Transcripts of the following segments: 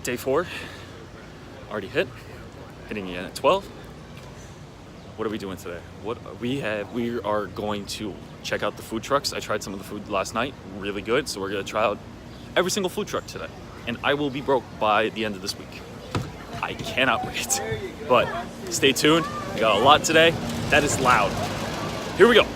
Day 4, already hitting again at 12. What are we doing today? We are going to check out the food trucks. I tried some of the food last night, really good. So we're gonna try out every single food truck today. And I will be broke by the end of this week. I cannot wait. But stay tuned, we got a lot today. That is loud. Here we go.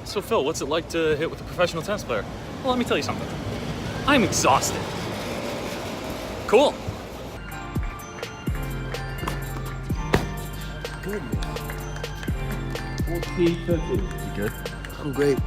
So Phil, what's it like to hit with a professional tennis player? Well, let me tell you something. I'm exhausted. Cool. Goodness. 14-30. You good? I'm great.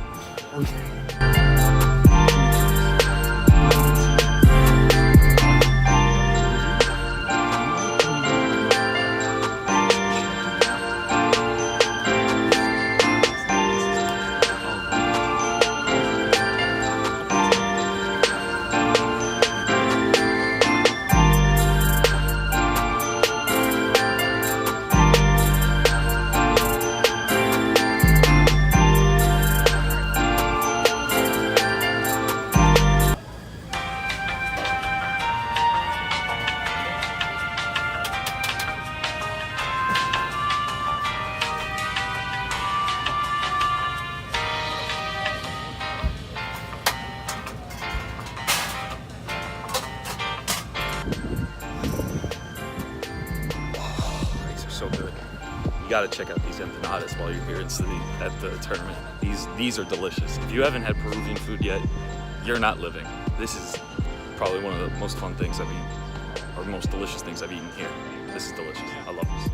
So good. You gotta check out these empanadas while you're here in Citi at the tournament. These are delicious. If you haven't had Peruvian food yet, you're not living. This is probably one of the most fun things I've eaten, or most delicious things I've eaten here. This is delicious. I love this.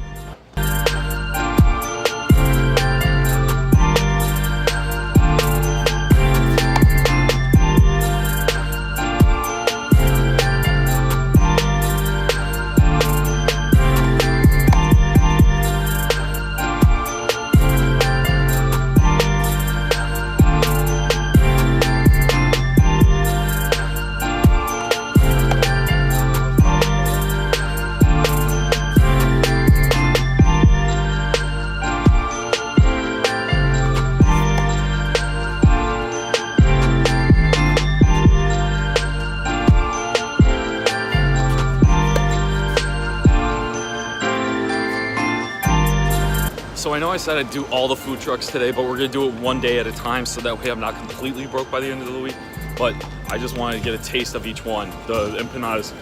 So I know I said I'd do all the food trucks today, but we're gonna do it one day at a time so that way I'm not completely broke by the end of the week. But I just wanted to get a taste of each one. The empanadas.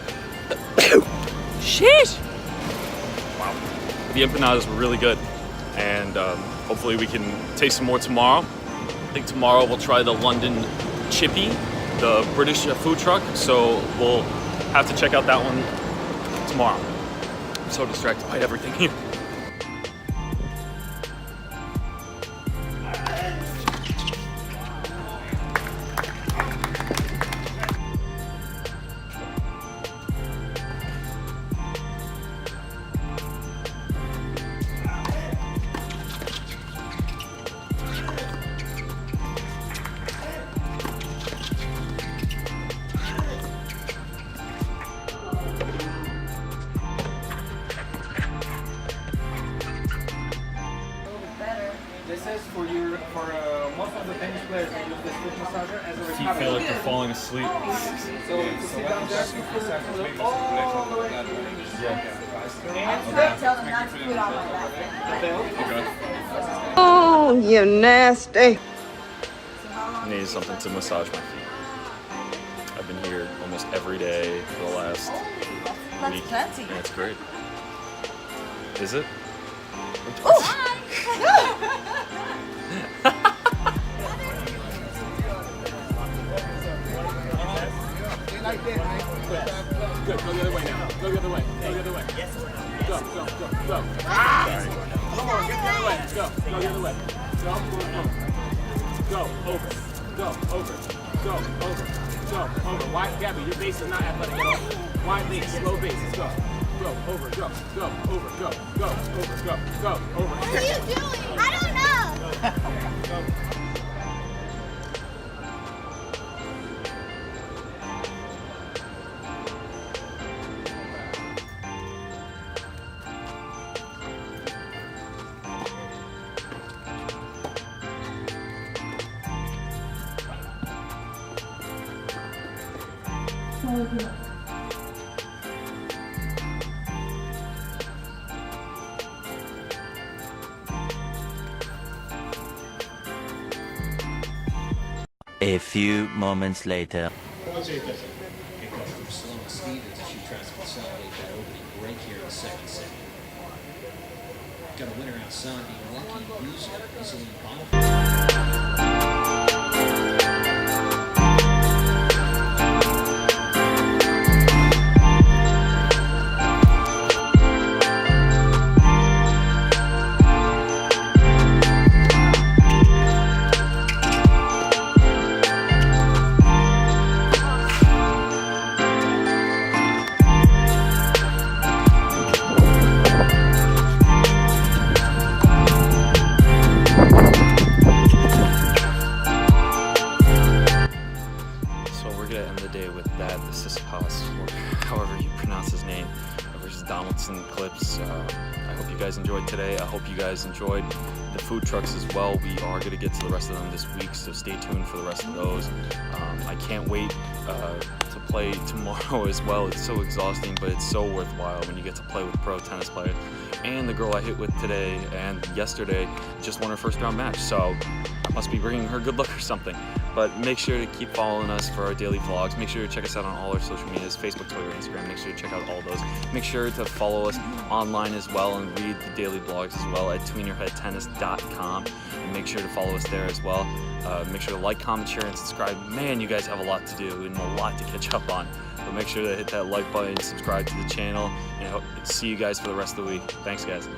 Shit! Wow. The empanadas were really good. And hopefully we can taste some more tomorrow. I think tomorrow we'll try the London Chippy, the British food truck. So we'll have to check out that one tomorrow. I'm so distracted by everything here. This is for most of the tennis players, they use this foot massager as a recovery. You feel like they're falling asleep. So you sit down there, you put all the way to the knees. Yeah. Tell them not to put on my back. Okay. Oh, you nasty. I need something to massage my feet. I've been here almost every day for the last week. Plenty. And it's great. Is it? Right there, right? Good. Go the other way now. Go the other way. Go the other way. Go. Ah! Come on, get the other way. Go the other way. Go over. Go over. Wide, Gabby, your base is not athletic at all. Wide base, slow base. Let's go. Go over. Go over. Go over. What are you doing? I don't know. A few moments later. Pick up from Sloane Stevens as she tries to consolidate that opening break here in the second set. Got a winner outside, the lucky user, easily bottom. however you pronounce his name, versus Donaldson clips. I hope you guys enjoyed today. I hope you guys enjoyed the food trucks as well. We are going to get to the rest of them this week, so stay tuned for the rest of those. I can't wait to play tomorrow as well. It's so exhausting, but it's so worthwhile when you get to play with pro tennis players. And the girl I hit with today and yesterday just won her first round match, so I must be bringing her good luck or something. But make sure to keep following us for our daily vlogs. Make sure to check us out on all our social medias, Facebook, Twitter, Instagram. Make sure to check out all those. Make sure to follow us online as well and read the daily blogs as well at tweenerheadtennis.com. And make sure to follow us there as well. Make sure to like, comment, share, and subscribe. Man, you guys have a lot to do and a lot to catch up on. So make sure to hit that like button, subscribe to the channel, and I hope to see you guys for the rest of the week. Thanks, guys.